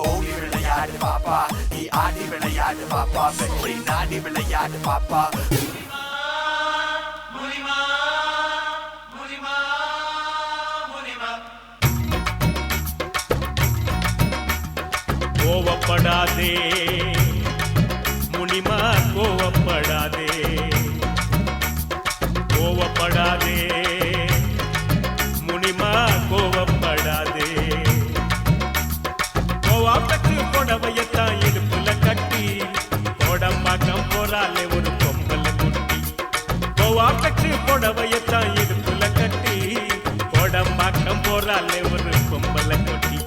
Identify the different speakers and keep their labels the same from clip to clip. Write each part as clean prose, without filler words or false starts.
Speaker 1: ஓடி விளையாடு பாப்பா, நீ ஆடி விளையாடு பாப்பா, வெற்றி நாடி விளையாடு பாப்பா.
Speaker 2: கோவப்படாதே முனிமா, கோவப்படாதே, கோவப்படாதே முனிமா, கோவப்படாதே. கோவாப்பட்டு புடவையத்தான் இடுப்புல கட்டி கோடம்பாக்கம் போறாலே ஒரு பொம்பல குட்டி. கோவாப்பட்டு புடவையத்தான் இடுப்புல கட்டி கோடம்பாக்கம் போறாலே ஒரு பொம்பல குட்டி.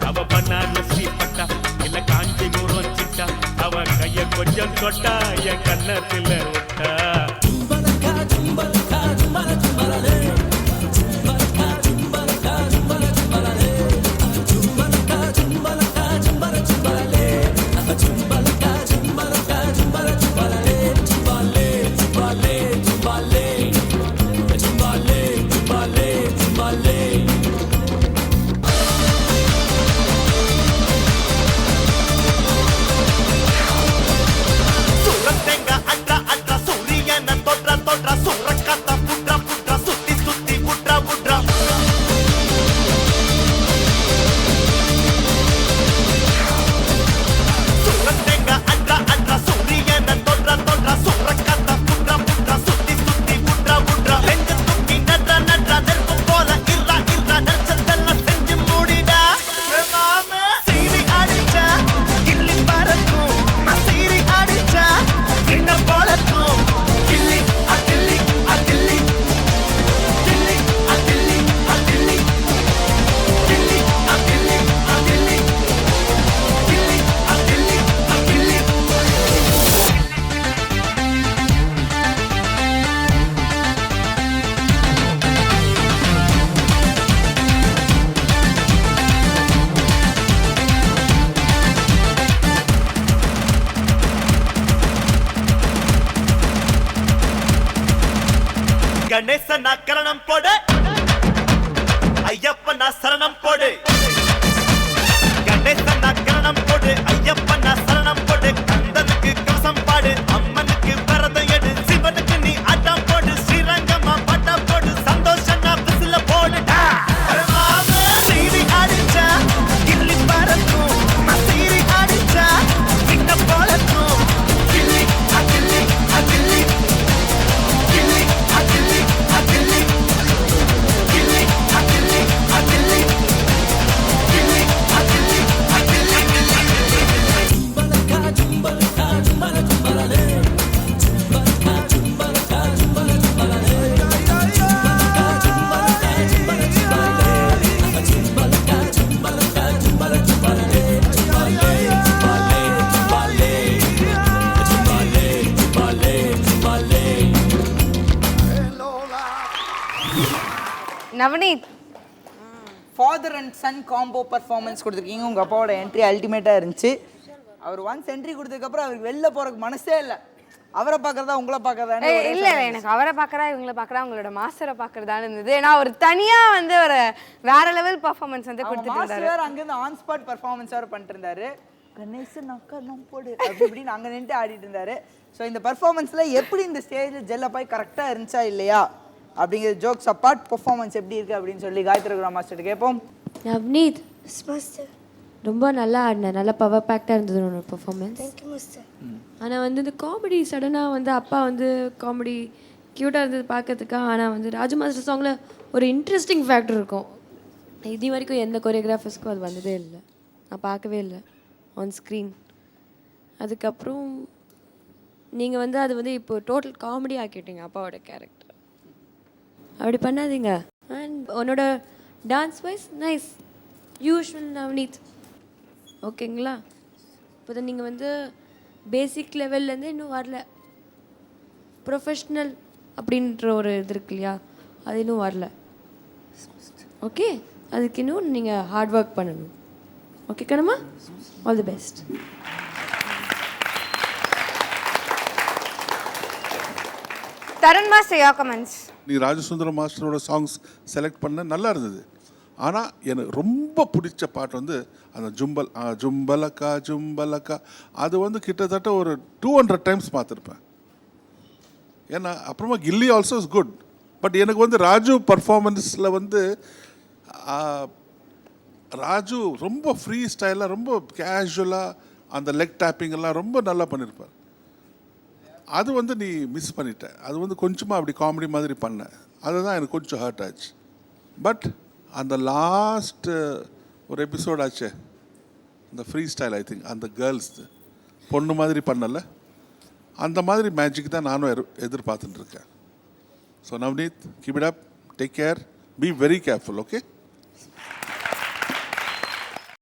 Speaker 2: அவ பனாரசி பட்டா இல்ல காஞ்சிபுரம் சிட்டா, அவ கைய கொஞ்சம் தொட்டா என் கண்ணத்துல விட்டா.
Speaker 3: கணேசனா கரணம் போடு, ஐயப்பனா சரணம் போடு. கணேசனா கரணம் போடு, ஐயப்பனா சரணம் போடு. கந்தனுக்கு கவசம் பாடு, அம்மனுக்கு விரதம் எடு, சிவனுக்கு நீ ஆட்டம் போடு, ஸ்ரீரங்கமா பட்டம் போடு, சந்தோஷனா பிசில போடுடா. சீரி ஆடிச்சா கிள்ளி பறக்கும், சீரி ஆடிச்சா கிட்ட போலக்கும். கிள்ளி அகிள்ளி அகிள்ளி கிள்ளி அகிள்ளி அகிள்ளி கிள்ளி அகிள்ளி அகிள்ளி கிள்ளி அகிள்ளி அகிள்ளி. ஜும்பலக்கா ஜும்பலக்கா ஜும்பல ஜும்பலலே, ஜும்பலக்கா ஜும்பலக்கா ஜும்பல ஜும்பலலே, ஜும்பலக்கா ஜும்பலக்கா ஜும்பல ஜும்பலலே, ஜும்பலக்கா ஜும்பலக்கா ஜும்பல ஜும்பலலே, ஜும்பலே ஜும்பலே ஜும்பலே ஜும்பலே ஜும்பலே ஜும்பலே.
Speaker 4: Navneet,
Speaker 5: father and son combo performance கொடுத்துருக்கீங்க. உங்கள் அப்பாவோட என்ட்ரி அல்டிமேட்டாக இருந்துச்சு. அவர் ஒன்ஸ் என்ட்ரி கொடுத்ததுக்கப்புறம் அவருக்கு வெளில போகிறதுக்கு மனசே இல்லை. அவரை பார்க்குறதா உங்களை பார்க்குறதா?
Speaker 4: இல்ல எனக்கு அவரை பார்க்கறா இவங்களை பார்க்கறா உங்களோட மாஸ்டரை பார்க்கறதான்னு இருந்தது. ஏன்னா ஒரு தனியா வந்து ஒரு வேற லெவல் பர்ஃபார்மன்ஸ் வந்து கொடுத்துட்டு இருந்தாரு.
Speaker 5: மாஸ்டர் அங்கேருந்து ஆன் ஸ்பாட் பர்ஃபார்மன்ஸ் வேறு பண்ணிட்டு இருந்தாரு. கணேசன் அக்கா நம்ம போடு அப்படி இப்படின்னு அங்கே நின்று ஆடிட்டு இருந்தாரு. ஸோ இந்த பர்ஃபார்மன்ஸில் எப்படி இந்த ஸ்டேஜில் ஜெல்ல போய் கரெக்டாக இருந்துச்சா இல்லையா அப்படிங்கிற ஜோக்ஸ் அப்பார்ட் பர்ஃபார்மன்ஸ் எப்படி இருக்குது அப்படின்னு சொல்லி காயத்ரி குரு மாஸ்டர் கேட்போம்.
Speaker 6: நவ்னீத் ரொம்ப நல்லா ஆடினேன், நல்லா பவர் பேக்டாக இருந்தது உன்னோட பர்ஃபார்மன்ஸ். ஆனால் வந்து இந்த காமெடி சடனாக வந்து அப்பா வந்து காமெடி க்யூட்டாக இருந்தது பார்க்கறதுக்காக. ஆனால் வந்து ராஜு மாஸ்டர் சாங்கில் ஒரு இன்ட்ரெஸ்டிங் ஃபேக்டர் இருக்கும். இது வரைக்கும் எந்த கொரியோகிராஃபர்ஸ்க்கும் அது வந்ததே இல்லை, நான் பார்க்கவே இல்லை ஆன் ஸ்க்ரீன். அதுக்கப்புறம் நீங்கள் வந்து அது வந்து இப்போ டோட்டல் காமெடி ஆக்கிட்டீங்க அப்பாவோட கேரக்டர். அப்படி பண்ணாதீங்க. அண்ட் உன்னோட dance wise nice usual Navneet, ஓகேங்களா? இப்போ தான் நீங்கள் வந்து பேசிக் லெவல்லேருந்து இன்னும் வரல, ப்ரொஃபஷ்னல் அப்படின்ற ஒரு இது இருக்கு இல்லையா, அது இன்னும் வரல. ஓகே, அதுக்கு இன்னும் நீங்கள் ஹார்ட் ஒர்க் பண்ணணும். Okay Kannamma, all the best.
Speaker 4: Tarun master, your comments.
Speaker 7: நீ ராஜசுந்தரம் மாஸ்டரோட சாங்ஸ் செலக்ட் பண்ண நல்லா இருந்தது. ஆனால் எனக்கு ரொம்ப பிடிச்ச பாட்டு வந்து அந்த ஜும்பலக்கா ஜும்பலக்கா அது வந்து கிட்டத்தட்ட ஒரு 200 டைம்ஸ் பார்த்துருப்பேன். ஏன்னா அப்புறமா கில்லி ஆல்சோ இஸ் குட். பட் எனக்கு வந்து ராஜு பர்ஃபார்மன்ஸில் வந்து ராஜு ரொம்ப ஃப்ரீ ஸ்டைலாக ரொம்ப கேஷுவலாக அந்த லெக் டேப்பிங் எல்லாம் ரொம்ப நல்லா பண்ணியிருப்பார். அது வந்து நீ மிஸ் பண்ணிட்ட. அது வந்து கொஞ்சமாக அப்படி காமெடி மாதிரி பண்ணேன். அதுதான் எனக்கு கொஞ்சம் ஹர்ட் ஆச்சு. பட் அந்த லாஸ்ட் ஒரு எபிசோட் ஆச்சு அந்த ஃப்ரீ ஸ்டைல், ஐ திங்க் அந்த கேர்ள்ஸ் பொண்ணு மாதிரி பண்ணலை, அந்த மாதிரி மேஜிக் தான் நானும் எதிர்பார்த்துட்டு இருக்கேன். So Navneet, keep it up, take care, be very careful, okay?